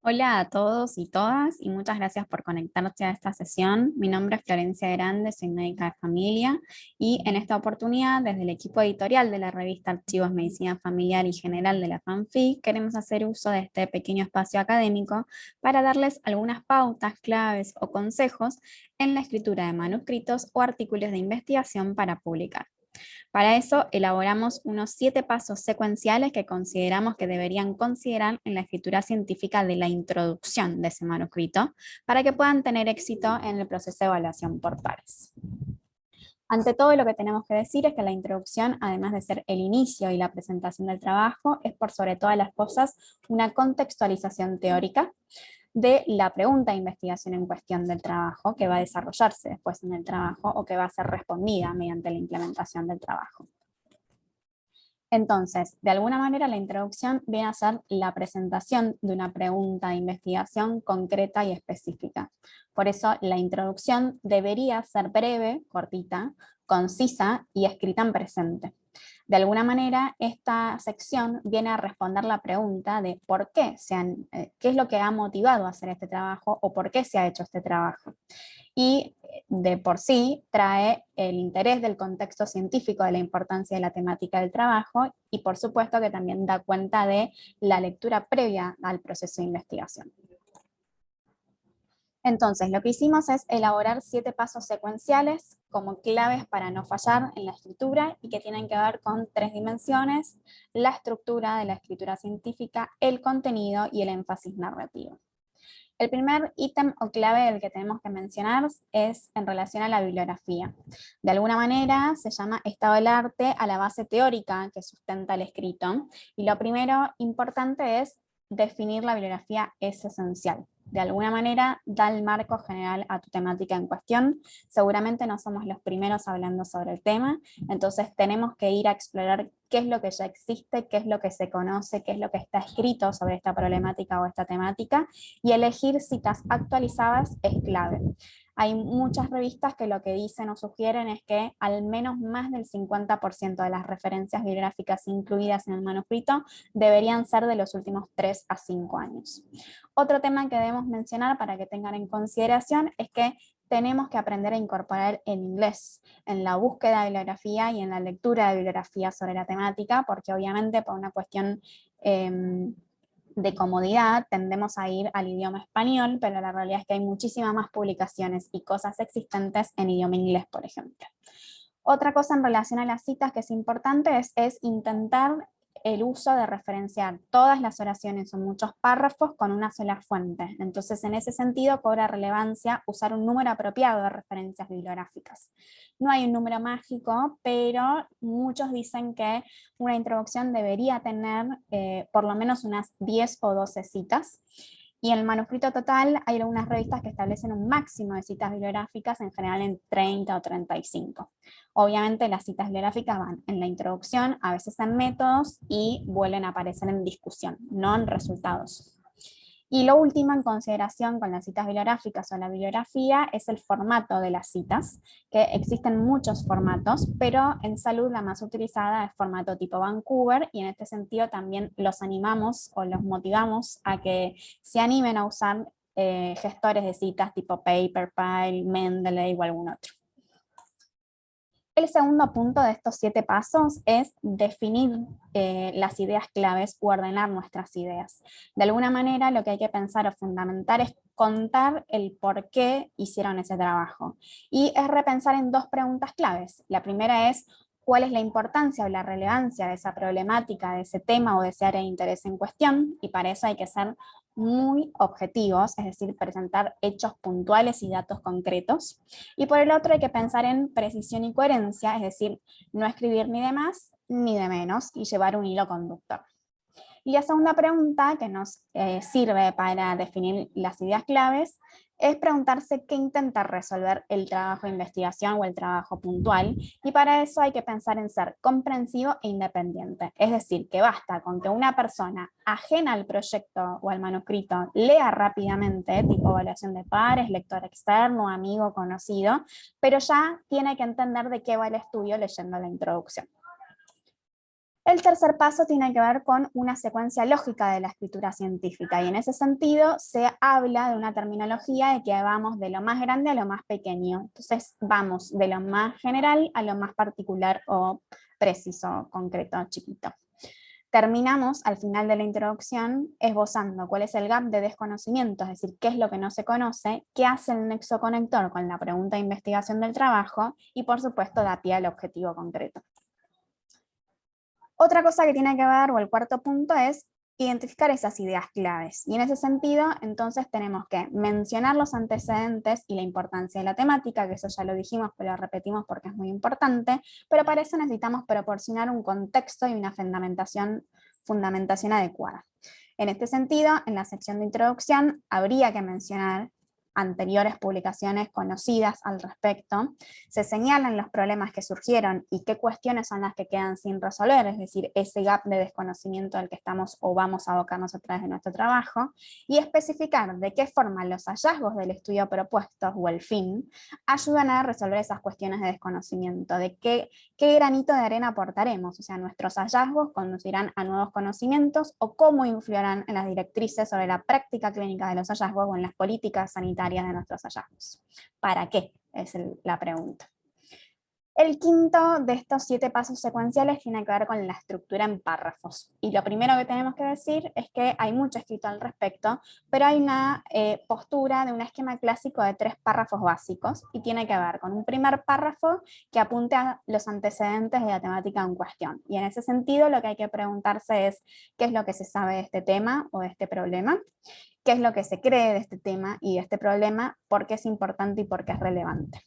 Hola a todos y todas y muchas gracias por conectarse a esta sesión. Mi nombre es Florencia Grande, soy médica de familia y en esta oportunidad desde el equipo editorial de la revista Archivos Medicina Familiar y General de la FANFI queremos hacer uso de este pequeño espacio académico para darles algunas pautas, claves o consejos en la escritura de manuscritos o artículos de investigación para publicar. Para eso elaboramos unos 7 pasos secuenciales que consideramos que deberían considerar en la escritura científica de la introducción de ese manuscrito para que puedan tener éxito en el proceso de evaluación por pares. Ante todo, lo que tenemos que decir es que la introducción, además de ser el inicio y la presentación del trabajo, es por sobre todas las cosas una contextualización teórica de la pregunta de investigación en cuestión del trabajo que va a desarrollarse después en el trabajo o que va a ser respondida mediante la implementación del trabajo. Entonces, de alguna manera la introducción viene a ser la presentación de una pregunta de investigación concreta y específica. Por eso la introducción debería ser breve, cortita, concisa y escrita en presente. De alguna manera, esta sección viene a responder la pregunta de por qué qué es lo que ha motivado a hacer este trabajo o por qué se ha hecho este trabajo. Y de por sí trae el interés del contexto científico de la importancia de la temática del trabajo y por supuesto que también da cuenta de la lectura previa al proceso de investigación. Entonces, lo que hicimos es elaborar 7 pasos secuenciales como claves para no fallar en la escritura y que tienen que ver con 3 dimensiones: la estructura de la escritura científica, el contenido y el énfasis narrativo. El primer ítem o clave del que tenemos que mencionar es en relación a la bibliografía. De alguna manera se llama estado del arte a la base teórica que sustenta el escrito, y lo primero importante es definir la bibliografía es esencial. De alguna manera da el marco general a tu temática en cuestión. Seguramente no somos los primeros hablando sobre el tema, entonces tenemos que ir a explorar qué es lo que ya existe, qué es lo que se conoce, qué es lo que está escrito sobre esta problemática o esta temática, y elegir citas actualizadas es clave. Hay muchas revistas que lo que dicen o sugieren es que al menos más del 50% de las referencias bibliográficas incluidas en el manuscrito deberían ser de los últimos 3 a 5 años. Otro tema que debemos mencionar para que tengan en consideración es que tenemos que aprender a incorporar el inglés en la búsqueda de bibliografía y en la lectura de bibliografía sobre la temática, porque obviamente por una cuestión de comodidad tendemos a ir al idioma español, pero la realidad es que hay muchísimas más publicaciones y cosas existentes en idioma inglés, por ejemplo. Otra cosa en relación a las citas que es importante es intentar el uso de referenciar todas las oraciones o muchos párrafos con una sola fuente. Entonces, en ese sentido, cobra relevancia usar un número apropiado de referencias bibliográficas. No hay un número mágico, pero muchos dicen que una introducción debería tener por lo menos unas 10 o 12 citas. Y en el manuscrito total hay algunas revistas que establecen un máximo de citas bibliográficas, en general en 30 o 35. Obviamente las citas bibliográficas van en la introducción, a veces en métodos, y vuelven a aparecer en discusión, no en resultados. Y lo último en consideración con las citas bibliográficas o la bibliografía es el formato de las citas, que existen muchos formatos, pero en salud la más utilizada es formato tipo Vancouver, y en este sentido también los animamos o los motivamos a que se animen a usar gestores de citas tipo Paperpile, Mendeley o algún otro. El segundo punto de estos 7 pasos es definir las ideas claves o ordenar nuestras ideas. De alguna manera lo que hay que pensar o fundamentar es contar el por qué hicieron ese trabajo. Y es repensar en 2 preguntas claves. La primera es: ¿cuál es la importancia o la relevancia de esa problemática, de ese tema o de ese área de interés en cuestión? Y para eso hay que ser muy objetivos, es decir, presentar hechos puntuales y datos concretos. Y por el otro hay que pensar en precisión y coherencia, es decir, no escribir ni de más ni de menos y llevar un hilo conductor. Y la segunda pregunta que nos sirve para definir las ideas claves es preguntarse qué intenta resolver el trabajo de investigación o el trabajo puntual, y para eso hay que pensar en ser comprensivo e independiente. Es decir, que basta con que una persona ajena al proyecto o al manuscrito lea rápidamente, tipo evaluación de pares, lector externo, amigo, conocido, pero ya tiene que entender de qué va el estudio leyendo la introducción. El tercer paso tiene que ver con una secuencia lógica de la escritura científica, y en ese sentido se habla de una terminología de que vamos de lo más grande a lo más pequeño. Entonces vamos de lo más general a lo más particular o preciso, concreto, chiquito. Terminamos al final de la introducción esbozando cuál es el gap de desconocimiento, es decir, qué es lo que no se conoce, qué hace el nexo conector con la pregunta de investigación del trabajo y por supuesto da pie al objetivo concreto. Otra cosa que tiene que ver, o el cuarto punto, es identificar esas ideas claves. Y en ese sentido, entonces tenemos que mencionar los antecedentes y la importancia de la temática, que eso ya lo dijimos, pero lo repetimos porque es muy importante, pero para eso necesitamos proporcionar un contexto y una fundamentación adecuada. En este sentido, en la sección de introducción, habría que mencionar anteriores publicaciones conocidas al respecto, se señalan los problemas que surgieron y qué cuestiones son las que quedan sin resolver, es decir, ese gap de desconocimiento al que estamos o vamos a abocarnos a través de nuestro trabajo, y especificar de qué forma los hallazgos del estudio propuestos o el fin ayudan a resolver esas cuestiones de desconocimiento, de qué granito de arena aportaremos, o sea, nuestros hallazgos conducirán a nuevos conocimientos o cómo influirán en las directrices sobre la práctica clínica de los hallazgos o en las políticas sanitarias de nuestros hallazgos. ¿Para qué? Es la pregunta. El quinto de estos 7 pasos secuenciales tiene que ver con la estructura en párrafos. Y lo primero que tenemos que decir es que hay mucho escrito al respecto, pero hay una postura de un esquema clásico de 3 párrafos básicos y tiene que ver con un primer párrafo que apunte a los antecedentes de la temática en cuestión. Y en ese sentido lo que hay que preguntarse es qué es lo que se sabe de este tema o de este problema, qué es lo que se cree de este tema y de este problema, por qué es importante y por qué es relevante.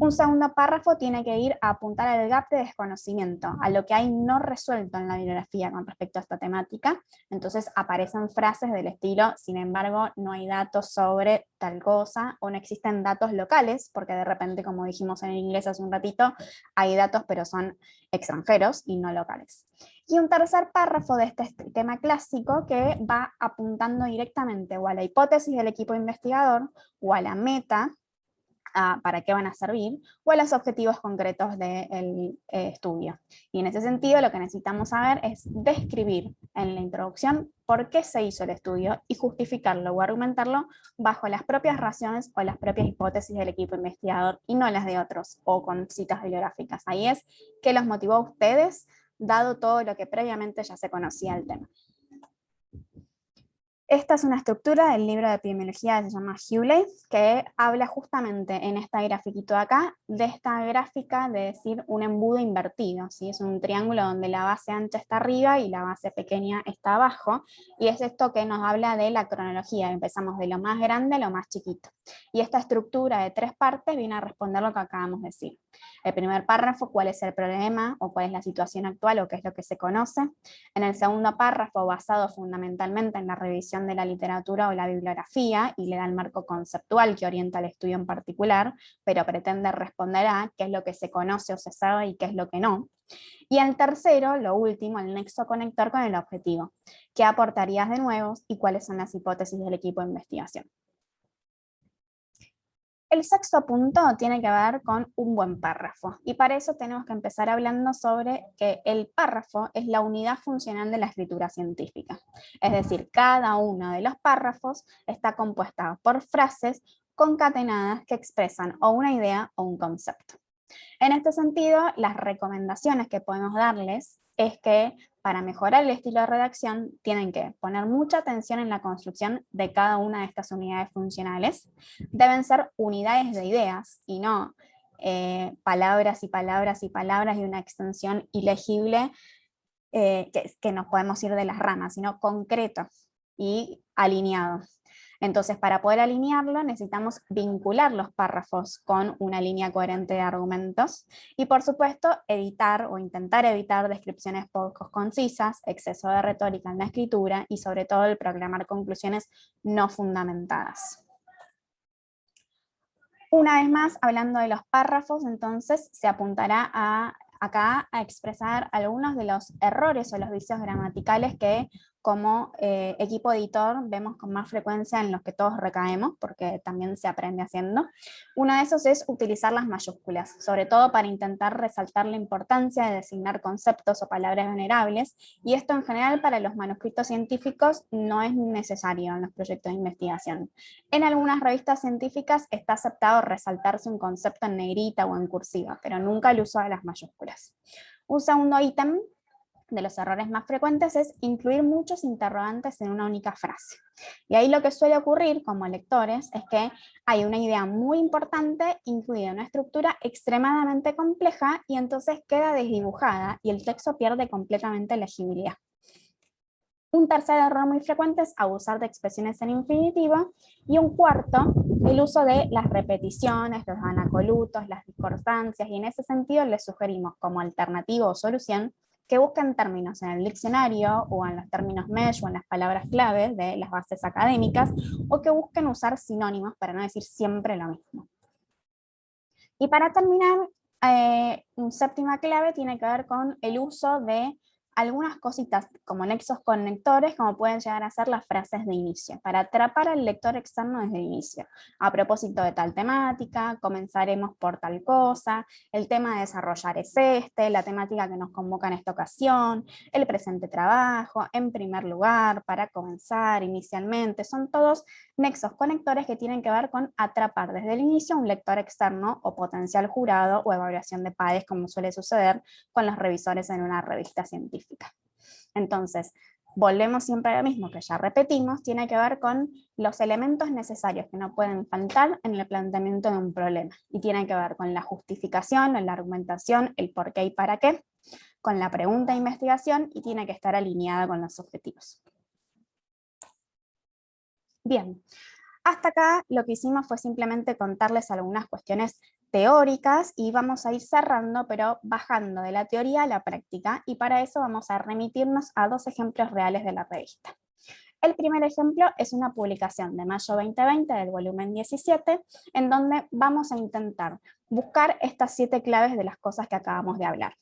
Un segundo párrafo tiene que ir a apuntar al gap de desconocimiento, a lo que hay no resuelto en la bibliografía con respecto a esta temática. Entonces aparecen frases del estilo, sin embargo, no hay datos sobre tal cosa, o no existen datos locales, porque de repente, como dijimos en inglés hace un ratito, hay datos pero son extranjeros y no locales. Y un tercer párrafo de este tema clásico que va apuntando directamente o a la hipótesis del equipo investigador o a la meta, para qué van a servir, o a los objetivos concretos del estudio. Y en ese sentido lo que necesitamos saber es describir en la introducción por qué se hizo el estudio y justificarlo o argumentarlo bajo las propias razones o las propias hipótesis del equipo investigador y no las de otros o con citas bibliográficas. Ahí es qué los motivó a ustedes, dado todo lo que previamente ya se conocía del tema. Esta es una estructura del libro de epidemiología que se llama Hewlett, que habla justamente en esta grafiquito de acá, de esta gráfica de decir un embudo invertido, ¿sí? Es un triángulo donde la base ancha está arriba y la base pequeña está abajo, y es esto que nos habla de la cronología, empezamos de lo más grande a lo más chiquito. Y esta estructura de 3 partes viene a responder lo que acabamos de decir. El primer párrafo, cuál es el problema o cuál es la situación actual o qué es lo que se conoce. En el segundo párrafo, basado fundamentalmente en la revisión de la literatura o la bibliografía, y le da el marco conceptual que orienta el estudio en particular, pero pretende responder a qué es lo que se conoce o se sabe y qué es lo que no. Y el tercero, lo último, el nexo conector con el objetivo. ¿Qué aportarías de nuevo y cuáles son las hipótesis del equipo de investigación? El sexto punto tiene que ver con un buen párrafo, y para eso tenemos que empezar hablando sobre que el párrafo es la unidad funcional de la escritura científica. Es decir, cada uno de los párrafos está compuesta por frases concatenadas que expresan o una idea o un concepto. En este sentido, las recomendaciones que podemos darles es que para mejorar el estilo de redacción tienen que poner mucha atención en la construcción de cada una de estas unidades funcionales. Deben ser unidades de ideas y no palabras y palabras y palabras y una extensión ilegible que nos podemos ir de las ramas, sino concreto y alineado. Entonces, para poder alinearlo, necesitamos vincular los párrafos con una línea coherente de argumentos y, por supuesto, evitar o intentar evitar descripciones poco concisas, exceso de retórica en la escritura y, sobre todo, el proclamar conclusiones no fundamentadas. Una vez más, hablando de los párrafos, entonces se apuntará a acá a expresar algunos de los errores o los vicios gramaticales que como equipo editor vemos con más frecuencia en los que todos recaemos, porque también se aprende haciendo. Uno de esos es utilizar las mayúsculas, sobre todo para intentar resaltar la importancia de designar conceptos o palabras venerables, y esto en general para los manuscritos científicos no es necesario en los proyectos de investigación. En algunas revistas científicas está aceptado resaltarse un concepto en negrita o en cursiva, pero nunca el uso de las mayúsculas. Un segundo ítem de los errores más frecuentes es incluir muchos interrogantes en una única frase. Y ahí lo que suele ocurrir como lectores es que hay una idea muy importante incluida en una estructura extremadamente compleja y entonces queda desdibujada y el texto pierde completamente legibilidad. Un tercer error muy frecuente es abusar de expresiones en infinitivo, y un cuarto, el uso de las repeticiones, los anacolutos, las discordancias, y en ese sentido les sugerimos como alternativa o solución que busquen términos en el diccionario o en los términos mesh o en las palabras claves de las bases académicas, o que busquen usar sinónimos para no decir siempre lo mismo. Y para terminar, un séptima clave tiene que ver con el uso de algunas cositas como nexos conectores, como pueden llegar a ser las frases de inicio, para atrapar al lector externo desde el inicio. A propósito de tal temática, comenzaremos por tal cosa, el tema a desarrollar es este, la temática que nos convoca en esta ocasión, el presente trabajo, en primer lugar, para comenzar, inicialmente, son todos nexos conectores que tienen que ver con atrapar desde el inicio a un lector externo o potencial jurado o evaluación de pares, como suele suceder con los revisores en una revista científica. Entonces, volvemos siempre a lo mismo que ya repetimos, tiene que ver con los elementos necesarios que no pueden faltar en el planteamiento de un problema, y tiene que ver con la justificación, la argumentación, el por qué y para qué, con la pregunta de investigación, y tiene que estar alineada con los objetivos. Bien, hasta acá lo que hicimos fue simplemente contarles algunas cuestiones teóricas y vamos a ir cerrando, pero bajando de la teoría a la práctica, y para eso vamos a remitirnos a dos ejemplos reales de la revista. El primer ejemplo es una publicación de mayo 2020 del volumen 17, en donde vamos a intentar buscar estas 7 claves de las cosas que acabamos de hablar.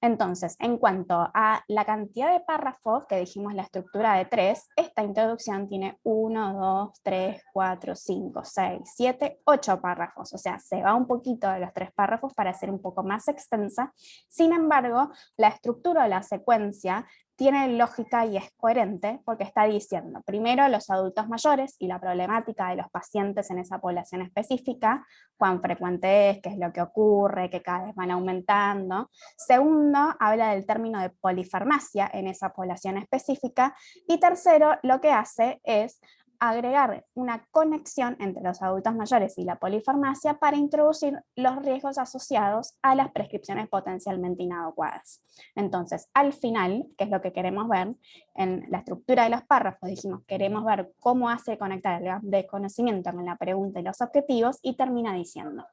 Entonces, en cuanto a la cantidad de párrafos, que dijimos la estructura de 3, esta introducción tiene 1, 2, 3, 4, 5, 6, 7, 8 párrafos. O sea, se va un poquito de los 3 párrafos para ser un poco más extensa. Sin embargo, la estructura o la secuencia tiene lógica y es coherente, porque está diciendo primero los adultos mayores y la problemática de los pacientes en esa población específica, cuán frecuente es, qué es lo que ocurre, que cada vez van aumentando. Segundo, habla del término de polifarmacia en esa población específica. Y tercero, lo que hace es agregar una conexión entre los adultos mayores y la polifarmacia para introducir los riesgos asociados a las prescripciones potencialmente inadecuadas. Entonces, al final, que es lo que queremos ver, en la estructura de los párrafos dijimos, queremos ver cómo hace conectar el gap de conocimiento con la pregunta y los objetivos, y termina diciendo,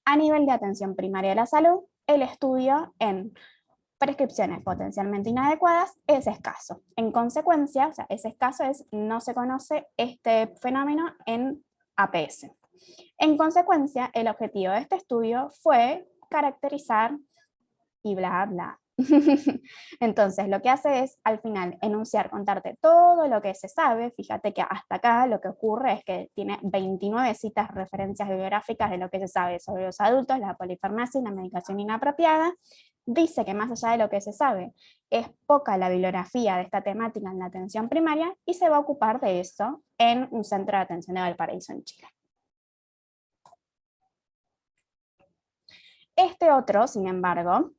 a nivel de atención primaria de la salud, el estudio en prescripciones potencialmente inadecuadas es escaso. En consecuencia, o sea, es escaso es no se conoce este fenómeno en APS. En consecuencia, el objetivo de este estudio fue caracterizar y bla, bla. Entonces, lo que hace es, al final, enunciar, contarte todo lo que se sabe. Fíjate que hasta acá lo que ocurre es que tiene 29 citas, referencias bibliográficas de lo que se sabe sobre los adultos, la polifarmacia y la medicación inapropiada. Dice que más allá de lo que se sabe, es poca la bibliografía de esta temática en la atención primaria, y se va a ocupar de eso en un centro de atención de Valparaíso, en Chile. Este otro, sin embargo,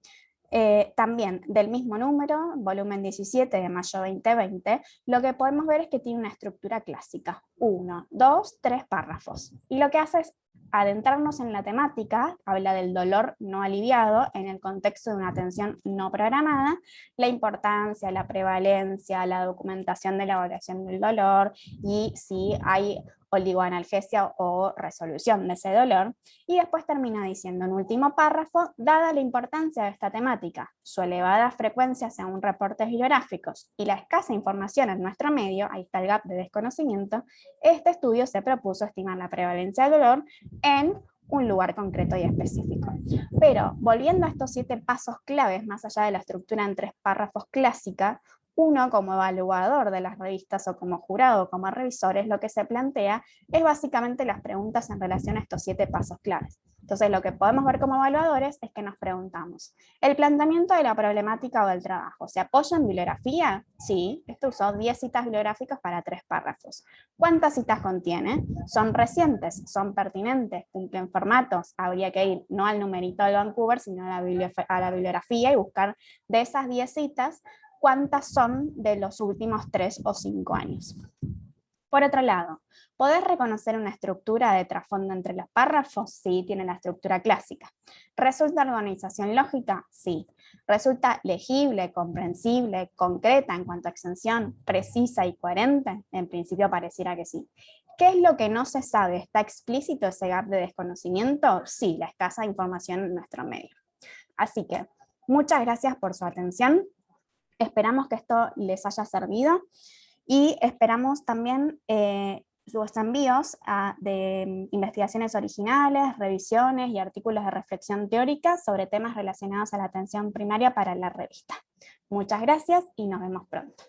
también del mismo número, volumen 17 de mayo 2020, lo que podemos ver es que tiene una estructura clásica, 1, 2, 3 párrafos. Y lo que hace es adentrarnos en la temática, habla del dolor no aliviado en el contexto de una atención no programada, la importancia, la prevalencia, la documentación de la evaluación del dolor, y si hay oligoanalgesia o resolución de ese dolor. Y después termina diciendo en último párrafo, dada la importancia de esta temática, su elevada frecuencia según reportes bibliográficos y la escasa información en nuestro medio, ahí está el gap de desconocimiento, este estudio se propuso estimar la prevalencia del dolor en un lugar concreto y específico. Pero volviendo a estos 7 pasos claves, más allá de la estructura en 3 párrafos clásica, uno como evaluador de las revistas o como jurado o como revisores, lo que se plantea es básicamente las preguntas en relación a estos 7 pasos claves. Entonces lo que podemos ver como evaluadores es que nos preguntamos, ¿el planteamiento de la problemática o del trabajo se apoya en bibliografía? Sí, esto usó 10 citas bibliográficas para 3 párrafos. ¿Cuántas citas contiene? ¿Son recientes? ¿Son pertinentes? ¿Cumplen formatos? Habría que ir no al numerito del Vancouver, sino a la bibliografía y buscar de esas 10 citas cuántas son de los últimos 3 o 5 años. Por otro lado, ¿podés reconocer una estructura de trasfondo entre los párrafos? Sí, tiene la estructura clásica. ¿Resulta organización lógica? Sí. ¿Resulta legible, comprensible, concreta en cuanto a extensión, precisa y coherente? En principio pareciera que sí. ¿Qué es lo que no se sabe? ¿Está explícito ese gap de desconocimiento? Sí, la escasa información en nuestro medio. Así que, muchas gracias por su atención. Esperamos que esto les haya servido y esperamos también sus envíos de investigaciones originales, revisiones y artículos de reflexión teórica sobre temas relacionados a la atención primaria para la revista. Muchas gracias y nos vemos pronto.